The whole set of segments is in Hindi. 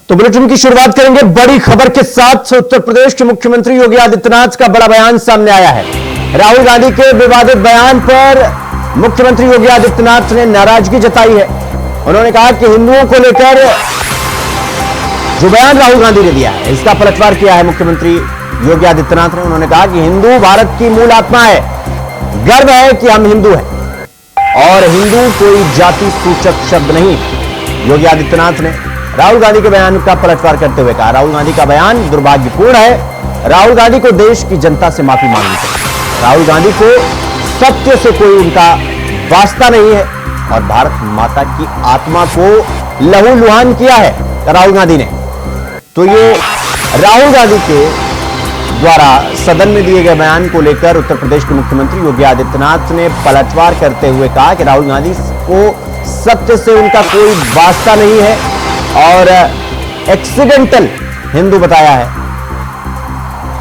तो बुलेटिन की शुरुआत करेंगे बड़ी खबर के साथ। उत्तर प्रदेश के मुख्यमंत्री योगी आदित्यनाथ का बड़ा बयान सामने आया है। राहुल गांधी के विवादित बयान पर मुख्यमंत्री योगी आदित्यनाथ ने नाराजगी जताई है। उन्होंने कहा कि हिंदुओं को लेकर जो बयान राहुल गांधी ने दिया है, इसका पलटवार किया है मुख्यमंत्री योगी आदित्यनाथ ने। उन्होंने कहा कि हिंदू भारत की मूल आत्मा है, गर्व है कि हम हिंदू हैं और हिंदू कोई जाति सूचक शब्द नहीं। योगी आदित्यनाथ ने राहुल गांधी के बयान का पलटवार करते हुए कहा, राहुल गांधी का बयान दुर्भाग्यपूर्ण है। राहुल गांधी को देश की जनता से माफी मांगनी चाहिए। राहुल गांधी को सत्य से कोई उनका वास्ता नहीं है और भारत माता की आत्मा को लहूलुहान किया है राहुल गांधी ने। तो ये राहुल गांधी के द्वारा सदन में दिए गए बयान को लेकर उत्तर प्रदेश के मुख्यमंत्री योगी आदित्यनाथ ने पलटवार करते हुए कहा कि राहुल गांधी को सत्य से उनका कोई वास्ता नहीं है और एक्सीडेंटल हिंदू बताया है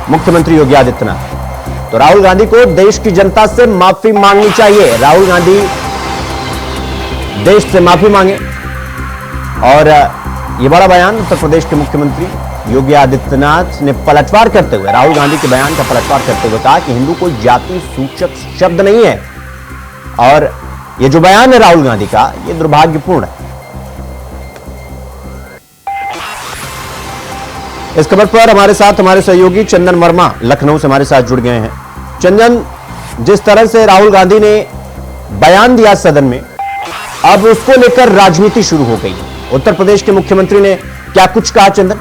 मुख्यमंत्री योगी आदित्यनाथ। तो राहुल गांधी को देश की जनता से माफी मांगनी चाहिए। राहुल गांधी देश से माफी मांगे। और यह बड़ा बयान उत्तर प्रदेश के मुख्यमंत्री योगी आदित्यनाथ ने पलटवार करते हुए, राहुल गांधी के बयान का पलटवार करते हुए कहा कि हिंदू कोई जाति सूचक शब्द नहीं है और यह जो बयान है राहुल गांधी का, यह दुर्भाग्यपूर्ण है। इस खबर पर हमारे साथ हमारे सहयोगी चंदन वर्मा लखनऊ से हमारे साथ जुड़ गए हैं। चंदन, जिस तरह से राहुल गांधी ने बयान दिया सदन में, अब उसको लेकर राजनीति शुरू हो गई। उत्तर प्रदेश के मुख्यमंत्री ने क्या कुछ कहा चंदन?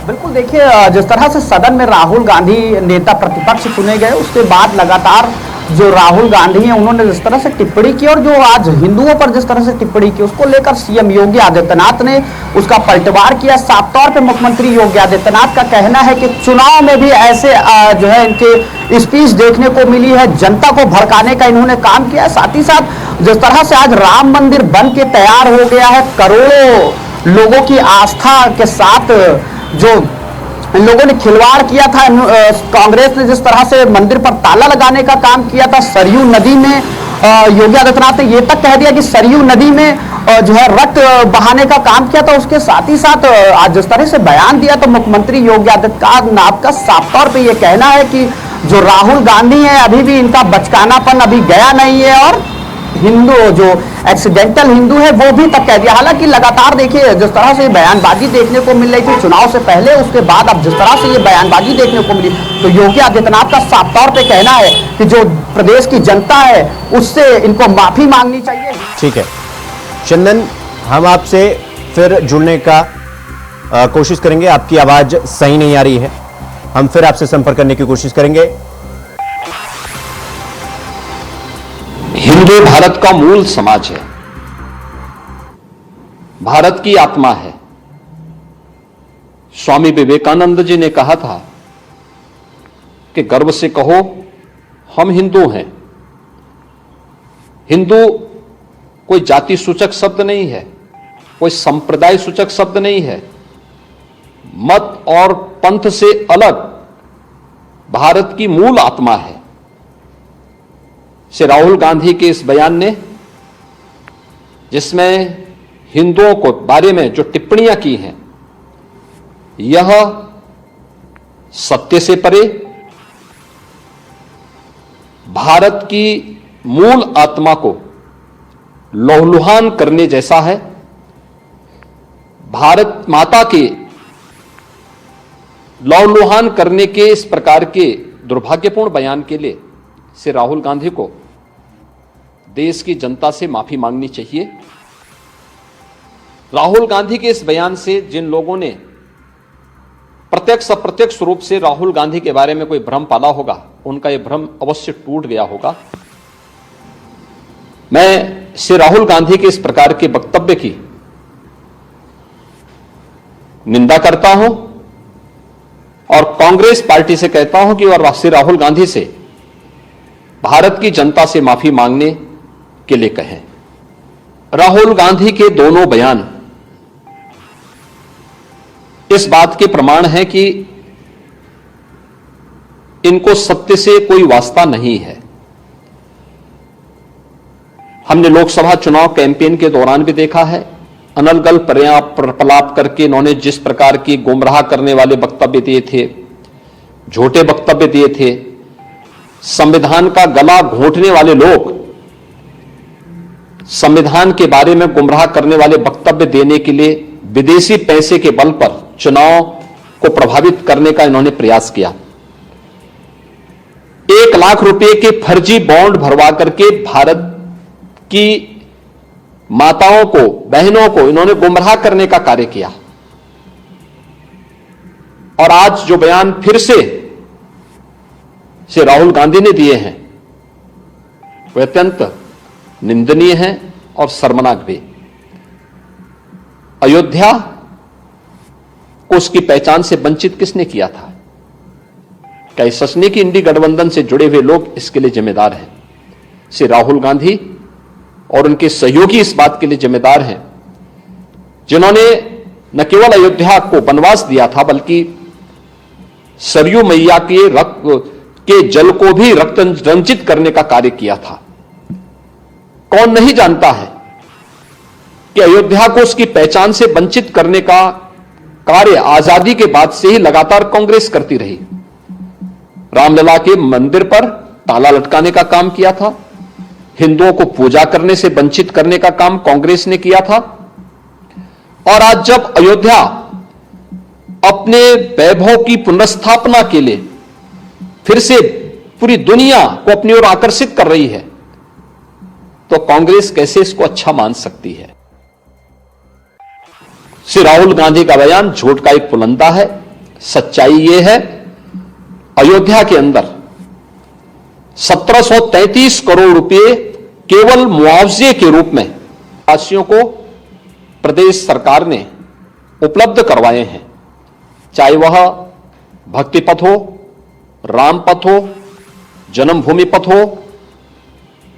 बिल्कुल, देखिए, जिस तरह से सदन में राहुल गांधी नेता प्रतिपक्ष चुने गए, उसके बाद लगातार जो राहुल गांधी हैं उन्होंने जिस तरह से टिप्पणी की और जो आज हिंदुओं पर जिस तरह से टिप्पणी की, उसको लेकर सीएम योगी आदित्यनाथ ने उसका पलटवार किया। साफ तौर पे मुख्यमंत्री योगी आदित्यनाथ का कहना है कि चुनाव में भी ऐसे जो है इनके स्पीच देखने को मिली है, जनता को भड़काने का इन्होंने काम किया है। साथ ही साथ जिस तरह से आज राम मंदिर बन के तैयार हो गया है, करोड़ों लोगों की आस्था के साथ जो लोगों ने खिलवाड़ किया था, कांग्रेस ने जिस तरह से मंदिर पर ताला लगाने का काम किया था, सरयू नदी में योगी आदित्यनाथ ने यह तक कह दिया कि सरयू नदी में जो है रक्त बहाने का काम किया था। उसके साथ ही साथ आज जिस तरह से बयान दिया, तो मुख्यमंत्री योगी आदित्यनाथ का साफ तौर पे ये कहना है कि जो राहुल गांधी है अभी भी इनका बचकानापन अभी गया नहीं है और हिंदू जो एक्सीडेंटल हिंदू है वो भी तक कह दिया। हालांकि लगातार देखिए जिस तरह से बयानबाजी देखने को मिल रही थी चुनाव से पहले, उसके बाद अब जिस तरह से ये बयानबाजी देखने को मिली, तो योगी आदित्यनाथ का साफ तौर पे कहना है कि जो प्रदेश की जनता है उससे इनको माफी मांगनी चाहिए। ठीक है चंदन, हम आपसे फिर जुड़ने का कोशिश करेंगे। आपकी आवाज सही नहीं आ रही है, हम फिर आपसे संपर्क करने की कोशिश करेंगे। हिंदू भारत का मूल समाज है, भारत की आत्मा है। स्वामी विवेकानंद जी ने कहा था कि गर्व से कहो हम हिंदू हैं। हिंदू कोई जाति सूचक शब्द नहीं है, कोई संप्रदाय सूचक शब्द नहीं है। मत और पंथ से अलग भारत की मूल आत्मा है। श्री राहुल गांधी के इस बयान ने, जिसमें हिंदुओं को बारे में जो टिप्पणियां की हैं, यह सत्य से परे भारत की मूल आत्मा को लहूलुहान करने जैसा है। भारत माता के लहूलुहान करने के इस प्रकार के दुर्भाग्यपूर्ण बयान के लिए श्री राहुल गांधी को देश की जनता से माफी मांगनी चाहिए। राहुल गांधी के इस बयान से जिन लोगों ने प्रत्यक्ष अप्रत्यक्ष रूप से राहुल गांधी के बारे में कोई भ्रम पाला होगा, उनका यह भ्रम अवश्य टूट गया होगा। मैं श्री राहुल गांधी के इस प्रकार के वक्तव्य की निंदा करता हूं और कांग्रेस पार्टी से कहता हूं कि और श्री राहुल गांधी से भारत की जनता से माफी मांगने के लिए कहें। राहुल गांधी के दोनों बयान इस बात के प्रमाण है कि इनको सत्य से कोई वास्ता नहीं है। हमने लोकसभा चुनाव कैंपेन के दौरान भी देखा है अनर्गल प्रलाप करके इन्होंने जिस प्रकार की गुमराह करने वाले वक्तव्य दिए थे, झूठे वक्तव्य दिए थे, संविधान का गला घोंटने वाले लोग संविधान के बारे में गुमराह करने वाले वक्तव्य देने के लिए विदेशी पैसे के बल पर चुनाव को प्रभावित करने का इन्होंने प्रयास किया। 1 लाख रुपए के फर्जी बॉन्ड भरवा करके भारत की माताओं को, बहनों को इन्होंने गुमराह करने का कार्य किया। और आज जो बयान फिर से राहुल गांधी ने दिए हैं वे अत्यंत निंदनीय हैं और शर्मनाक भी। अयोध्या को उसकी पहचान से वंचित किसने किया था? क्या इस सच नहीं कि इंडी गठबंधन से जुड़े हुए लोग इसके लिए जिम्मेदार हैं? श्री राहुल गांधी और उनके सहयोगी इस बात के लिए जिम्मेदार हैं जिन्होंने न केवल अयोध्या को वनवास दिया था बल्कि सरयू मैया के रक्त के जल को भी रक्त रंजित करने का कार्य किया था। कौन नहीं जानता है कि अयोध्या को उसकी पहचान से वंचित करने का कार्य आजादी के बाद से ही लगातार कांग्रेस करती रही। रामलला के मंदिर पर ताला लटकाने का काम किया था, हिंदुओं को पूजा करने से वंचित करने का काम कांग्रेस ने किया था। और आज जब अयोध्या अपने वैभव की पुनर्स्थापना के लिए फिर से पूरी दुनिया को अपनी ओर आकर्षित कर रही है तो कांग्रेस कैसे इसको अच्छा मान सकती है? श्री राहुल गांधी का बयान झूठ का एक पुलंदा है। सच्चाई यह है, अयोध्या के अंदर 1733 करोड़ रुपए केवल मुआवजे के रूप में वासियों को प्रदेश सरकार ने उपलब्ध करवाए हैं। चाहे वह भक्ति पथ हो, राम पथ हो, जन्मभूमि पथ हो,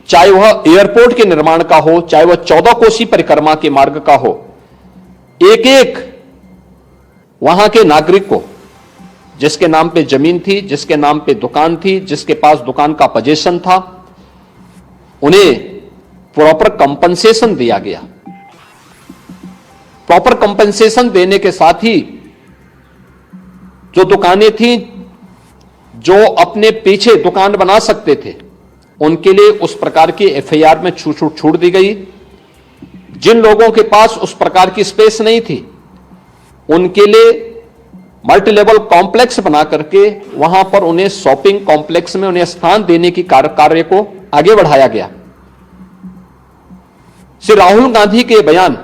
चाहे वह एयरपोर्ट के निर्माण का हो, चाहे वह 14 कोसी परिक्रमा के मार्ग का हो, एक एक वहां के नागरिक को जिसके नाम पे जमीन थी, जिसके नाम पे दुकान थी, जिसके पास दुकान का पोजीशन था, उन्हें प्रॉपर कंपनसेशन दिया गया। प्रॉपर कंपनसेशन देने के साथ ही जो दुकानें थी जो अपने पीछे दुकान बना सकते थे उनके लिए उस प्रकार की एफआईआर में छूट दी गई। जिन लोगों के पास उस प्रकार की स्पेस नहीं थी उनके लिए मल्टी लेवल कॉम्प्लेक्स बना करके वहां पर उन्हें शॉपिंग कॉम्प्लेक्स में उन्हें स्थान देने की कार्य को आगे बढ़ाया गया। श्री राहुल गांधी के बयान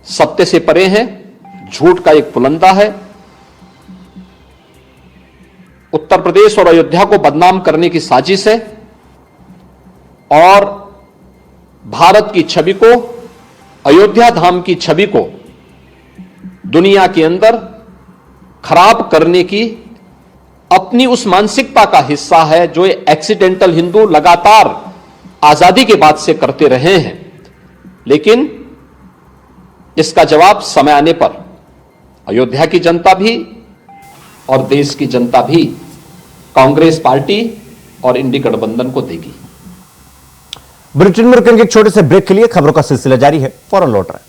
सत्य से परे हैं, झूठ का एक पुलंदा है। उत्तर प्रदेश और अयोध्या को बदनाम करने की साजिश है और भारत की छवि को, अयोध्या धाम की छवि को दुनिया के अंदर खराब करने की अपनी उस मानसिकता का हिस्सा है जो एक्सीडेंटल हिंदू लगातार आजादी के बाद से करते रहे हैं। लेकिन इसका जवाब समय आने पर अयोध्या की जनता भी और देश की जनता भी कांग्रेस पार्टी और इंडी गठबंधन को देगी। बुलेटिन में रुकेंगे एक छोटे से ब्रेक के लिए। खबरों का सिलसिला जारी है, फौरन लौट रहे हैं।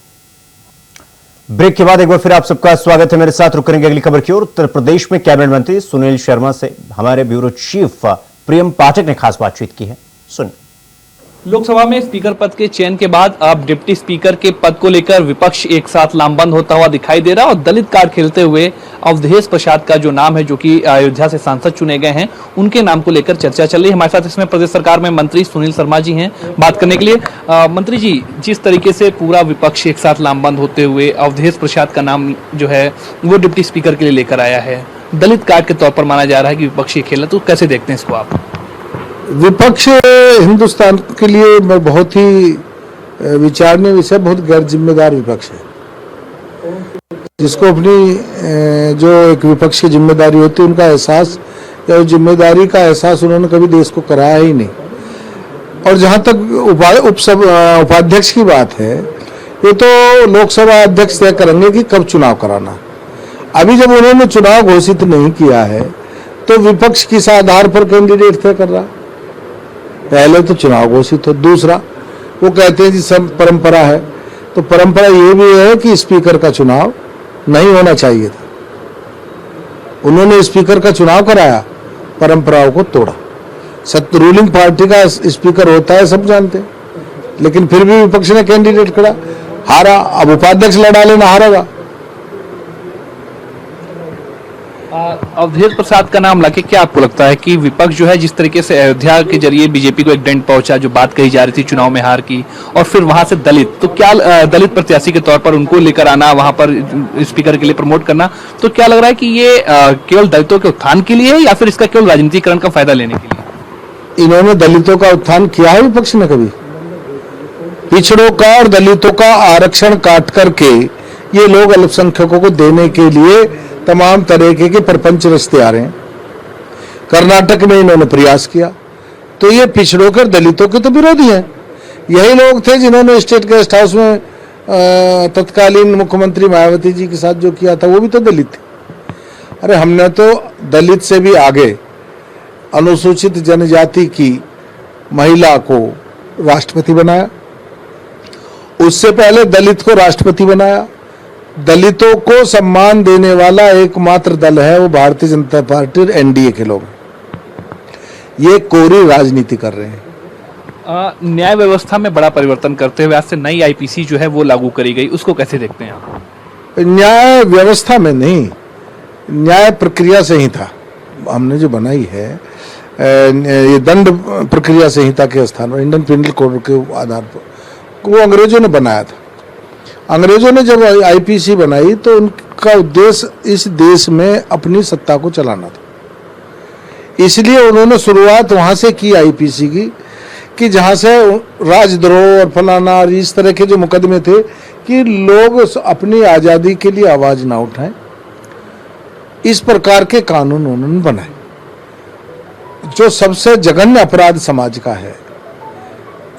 ब्रेक के बाद एक बार फिर आप सबका स्वागत है। मेरे साथ रुक करेंगे अगली खबर की ओर। उत्तर प्रदेश में कैबिनेट मंत्री सुनील शर्मा से हमारे ब्यूरो चीफ प्रियम पाठक ने खास बातचीत की है, सुन। लोकसभा में स्पीकर पद के चयन के बाद अब डिप्टी स्पीकर के पद को लेकर विपक्ष एक साथ लामबंद होता हुआ दिखाई दे रहा है और दलित कार्ड खेलते हुए अवधेश प्रसाद का जो नाम है, जो कि अयोध्या से सांसद चुने गए हैं, उनके नाम को लेकर चर्चा चल रही है। हमारे साथ इसमें प्रदेश सरकार में मंत्री सुनील शर्मा जी हैं बात करने के लिए। मंत्री जी, जिस तरीके से पूरा विपक्ष एक साथ लामबंद होते हुए अवधेश प्रसाद का नाम जो है वो डिप्टी स्पीकर के लिए लेकर आया है, दलित कार्ड के तौर पर माना जा रहा है कि विपक्षी खेल है, तो कैसे देखते हैं इसको आप? विपक्ष हिंदुस्तान के लिए बहुत ही विचारणीय विषय, बहुत गैर जिम्मेदार विपक्ष है, जिसको अपनी जो एक विपक्ष की जिम्मेदारी होती है उनका एहसास या जिम्मेदारी का एहसास उन्होंने कभी देश को कराया ही नहीं। और जहां तक उपाध्यक्ष की बात है, ये तो लोकसभा अध्यक्ष तय करेंगे कि कब चुनाव कराना। अभी जब उन्होंने चुनाव घोषित नहीं किया है तो विपक्ष किस आधार पर कैंडिडेट तय कर रहा? पहले तो चुनाव घोषित हो, दूसरा वो कहते हैं जी सब परंपरा है तो परंपरा ये भी है कि स्पीकर का चुनाव नहीं होना चाहिए था। उन्होंने स्पीकर का चुनाव कराया, परंपराओं को तोड़ा। सत्य रूलिंग पार्टी का स्पीकर होता है, सब जानते हैं, लेकिन फिर भी विपक्ष ने कैंडिडेट खड़ा, हारा। अब उपाध्यक्ष लड़ा लेना, हारेगा। अवधेश प्रसाद का नाम लाके क्या आपको लगता है कि विपक्ष जो है जिस तरीके से अयोध्या के जरिए बीजेपी को एक डेंट पहुंचा, जो बात कही जा रही थी चुनाव में हार की, और फिर वहां से दलित, तो क्या दलित प्रत्याशी के तौर पर उनको लेकर आना, वहां पर स्पीकर के लिए प्रमोट करना, तो क्या लग रहा है कि ये केवल दलितों के उत्थान के लिए है या फिर इसका केवल राजनीतिकरण का फायदा लेने के लिए? इन्होंने दलितों का उत्थान किया है विपक्ष ने कभी? पिछड़ों का और दलितों का आरक्षण काट करके ये लोग अल्पसंख्यकों को देने के लिए तमाम तरीके के प्रपंच रचते आ रहे हैं। कर्नाटक में इन्होंने प्रयास किया, तो ये पिछड़ों के और दलितों के तो विरोधी हैं। यही लोग थे जिन्होंने स्टेट गेस्ट हाउस में तत्कालीन मुख्यमंत्री मायावती जी के साथ जो किया था, वो भी तो दलित थे। अरे हमने तो दलित से भी आगे अनुसूचित जनजाति की महिला को राष्ट्रपति बनाया, उससे पहले दलित को राष्ट्रपति बनाया। दलितों को सम्मान देने वाला एकमात्र दल है वो भारतीय जनता पार्टी और एनडीए के लोग। ये कोरी राजनीति कर रहे हैं। न्याय व्यवस्था में बड़ा परिवर्तन करते हुए आज से नई आईपीसी जो है वो लागू करी गई, उसको कैसे देखते हैं आप? न्याय व्यवस्था में नहीं, न्याय प्रक्रिया संहिता हमने जो बनाई है, ये दंड प्रक्रिया संहिता के स्थान पर इंडियन पिनल कोड के आधार पर, वो अंग्रेजों ने बनाया था। अंग्रेजों ने जब आईपीसी बनाई तो उनका उद्देश्य इस देश में अपनी सत्ता को चलाना था। इसलिए उन्होंने शुरुआत वहां से की आईपीसी की, कि जहां से राजद्रोह और फलाना और इस तरह के जो मुकदमे थे कि लोग अपनी आज़ादी के लिए आवाज ना उठाएं, इस प्रकार के कानून उन्होंने बनाए। जो सबसे जघन्य अपराध समाज का है,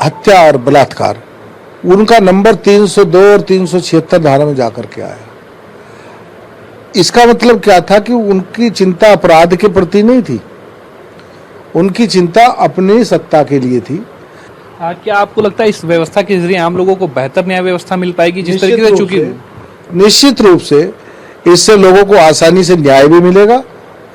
हत्या और बलात्कार, उनका नंबर 302 और 376 धारा में जाकर के आया। इसका मतलब क्या था कि उनकी चिंता अपराध के प्रति नहीं थी, उनकी चिंता अपनी सत्ता के लिए थी। क्या आपको लगता है इस व्यवस्था के जरिए आम लोगों को बेहतर न्याय व्यवस्था मिल पाएगी? जिस तरीके से चूंकि निश्चित रूप से इससे लोगों को आसानी से न्याय भी मिलेगा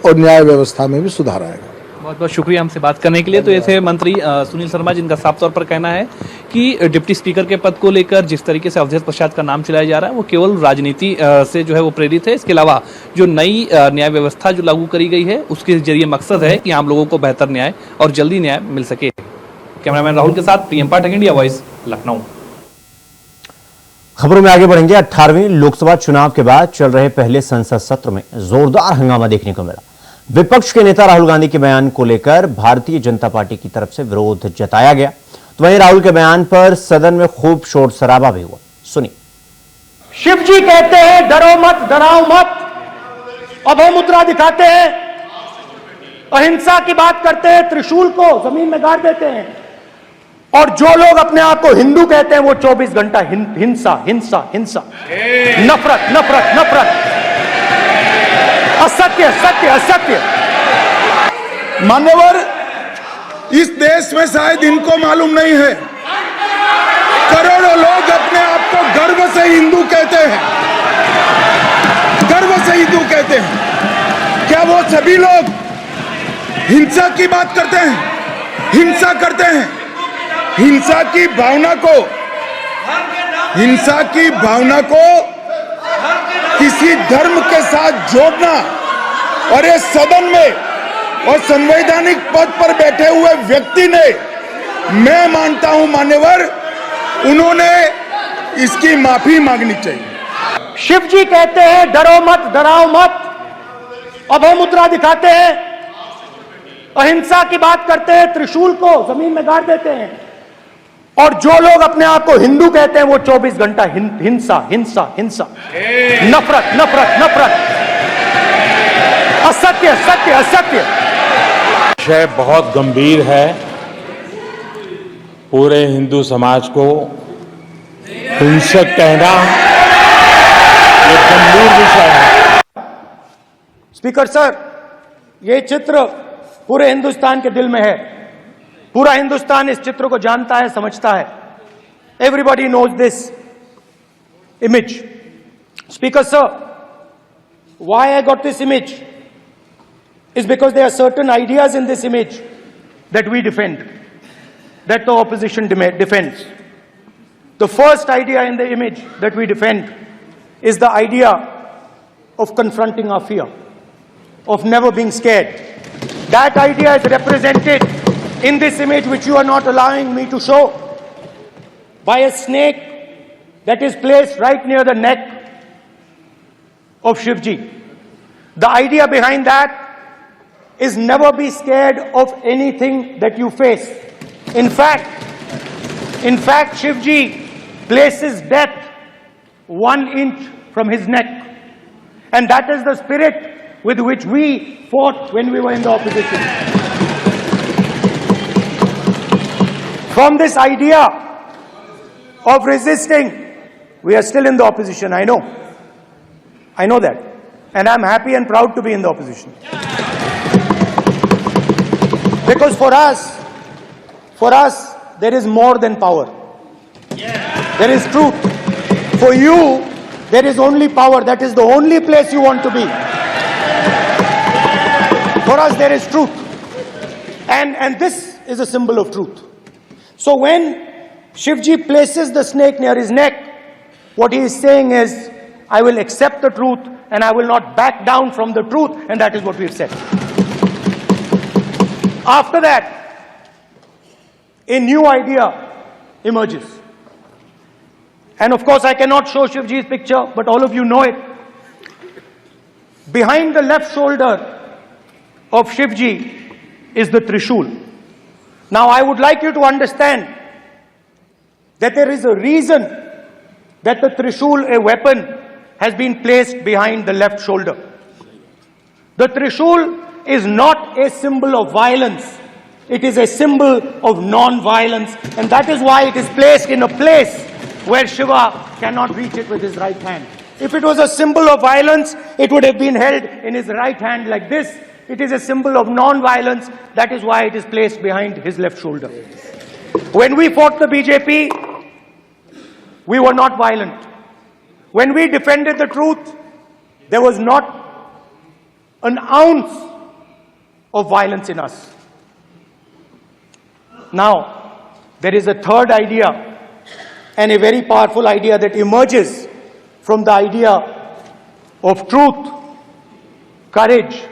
और न्याय व्यवस्था में भी सुधार आएगा। बहुत बहुत शुक्रिया हमसे बात करने के लिए। तो ये थे मंत्री सुनील शर्मा, जिनका साफ तौर पर कहना है कि डिप्टी स्पीकर के पद को लेकर जिस तरीके से अवधेश प्रसाद का नाम चलाया जा रहा है वो केवल राजनीति से जो है वो प्रेरित है। इसके अलावा जो नई न्याय व्यवस्था जो लागू करी गई है उसके जरिए मकसद है कि आम लोगों को बेहतर न्याय और जल्दी न्याय मिल सके। कैमरामैन राहुल के साथ प्रियम पाठक, इंडिया वॉइस, लखनऊ। खबरों में आगे बढ़ेंगे। 18वीं लोकसभा चुनाव के बाद चल रहे पहले संसद सत्र में जोरदार हंगामा देखने को मिला। विपक्ष के नेता राहुल गांधी के बयान को लेकर भारतीय जनता पार्टी की तरफ से विरोध जताया गया, तो वहीं राहुल के बयान पर सदन में खूब शोर शराबा भी हुआ। सुनिए। शिव जी कहते हैं डरो मत, डराओ मत, अभय मुद्रा दिखाते हैं, अहिंसा की बात करते हैं, त्रिशूल को जमीन में गाड़ देते हैं, और जो लोग अपने आप को हिंदू कहते हैं वो 24 घंटा हिंसा हिंसा हिंसा, नफरत नफरत नफरत, असत्य सत्य असत्य। मान्यवर, इस देश में शायद इनको मालूम नहीं है, करोड़ों लोग अपने आप को गर्व से हिंदू कहते हैं, गर्व से हिंदू कहते हैं। क्या वो सभी लोग हिंसा की बात करते हैं, हिंसा करते हैं? हिंसा की भावना को किसी धर्म के साथ जोड़ना, और ये सदन में और संवैधानिक पद पर बैठे हुए व्यक्ति ने, मैं मानता हूं मान्यवर, उन्होंने इसकी माफी मांगनी चाहिए। शिव जी कहते हैं डरो मत, डराओ मत, अभय मुद्रा दिखाते हैं, अहिंसा की बात करते हैं, त्रिशूल को जमीन में गाड़ देते हैं, और जो लोग अपने आप को हिंदू कहते हैं वो 24 घंटा हिंसा हिंसा हिंसा, नफरत नफरत नफरत, असत्य सत्य असत्य। विषय बहुत गंभीर है, पूरे हिंदू समाज को हिंसक कहना ये गंभीर विषय है। स्पीकर सर, ये चित्र पूरे हिंदुस्तान के दिल में है, पूरा हिंदुस्तान इस चित्र को जानता है, समझता है। Everybody knows this. image. Speaker sir, why I got this image is because there are certain ideas in this image that we defend, that the opposition defends. The first idea in the image that we defend is the idea of confronting our fear, of never being scared. That idea is represented in this image, which you are not allowing me to show, by a snake that is placed right near the neck of Shivji. The idea behind that is never be scared of anything that you face. In fact, Shivji places death 1 inch from his neck. And that is the spirit with which we fought when we were in the opposition. From this idea of resisting, we are still in the opposition, I know. I know that. And I'm happy and proud to be in the opposition. Because for us, there is more than power. There is truth. For you, there is only power. That is the only place you want to be. For us, there is truth. And this is a symbol of truth. So when Shivji places the snake near his neck, what he is saying is, I will accept the truth and I will not back down from the truth, and that is what we have said. After that, a new idea emerges. And of course, I cannot show Shivji's picture, but all of you know it. Behind the left shoulder of Shivji is the Trishul. Now, I would like you to understand that there is a reason that the Trishul, a weapon, has been placed behind the left shoulder. The Trishul is not a symbol of violence. It is a symbol of non-violence, and that is why it is placed in a place where Shiva cannot reach it with his right hand. If it was a symbol of violence, it would have been held in his right hand like this. It is a symbol of non-violence. That is why it is placed behind his left shoulder. When we fought the BJP, we were not violent. When we defended the truth, there was not an ounce of violence in us. Now, there is a third idea, and a very powerful idea that emerges from the idea of truth, courage,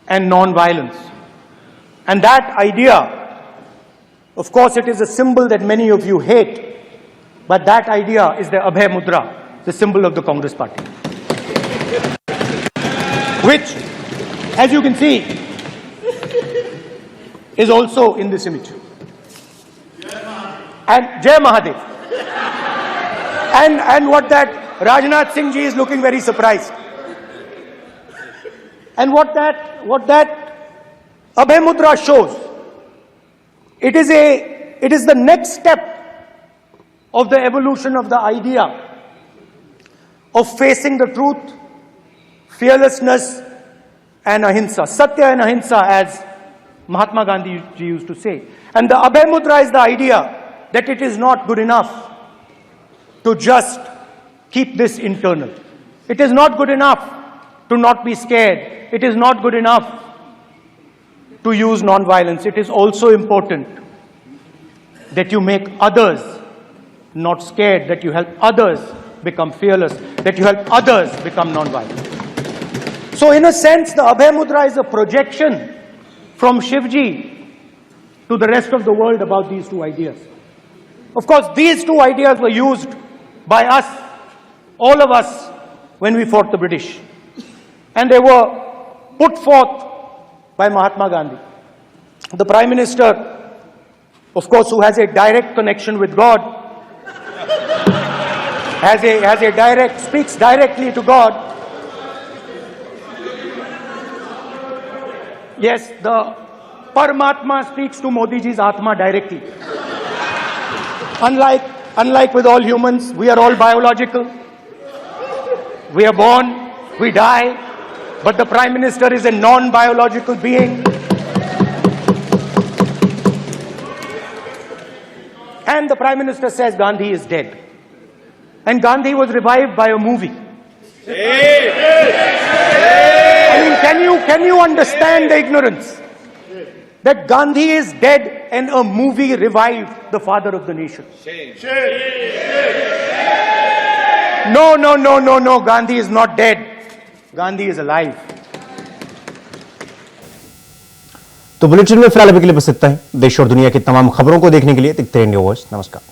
and non-violence. And that idea, of course, it is a symbol that many of you hate, but that idea is the Abhay Mudra, the symbol of the Congress Party, which, as you can see, is also in this image. And Jai Mahadev. And what that Rajnath Singh ji is looking very surprised. And what that Abhay Mudra shows, it is the next step of the evolution of the idea of facing the truth, fearlessness, and ahimsa. Satya and ahimsa, as Mahatma Gandhi ji used to say. And the Abhay Mudra is the idea that it is not good enough to just keep this internal. It is not good enough to not be scared. It is not good enough to use non-violence. It is also important that you make others not scared, that you help others become fearless, that you help others become non-violent. So in a sense, the Abhay Mudra is a projection from Shivji to the rest of the world about these two ideas. Of course, these two ideas were used by us, all of us, when we fought the British. And they were put forth by Mahatma Gandhi. The Prime Minister, of course, who has a direct connection with God, speaks directly to God. Yes, the Paramatma speaks to Modi ji's Atma directly. Unlike with all humans, we are all biological. We are born, we die, but the Prime Minister is a non-biological being. And the Prime Minister says Gandhi is dead. and Gandhi was revived by a movie. I mean, can you understand the ignorance? That Gandhi is dead and a movie revived the father of the nation. No, Gandhi is not dead. Gandhi is alive. तो बुलेटिन में फिलहाल अभी के लिए बस इतना ही। देश और दुनिया की तमाम खबरों को देखने के लिए देखते रहिए न्यूज़। नमस्कार।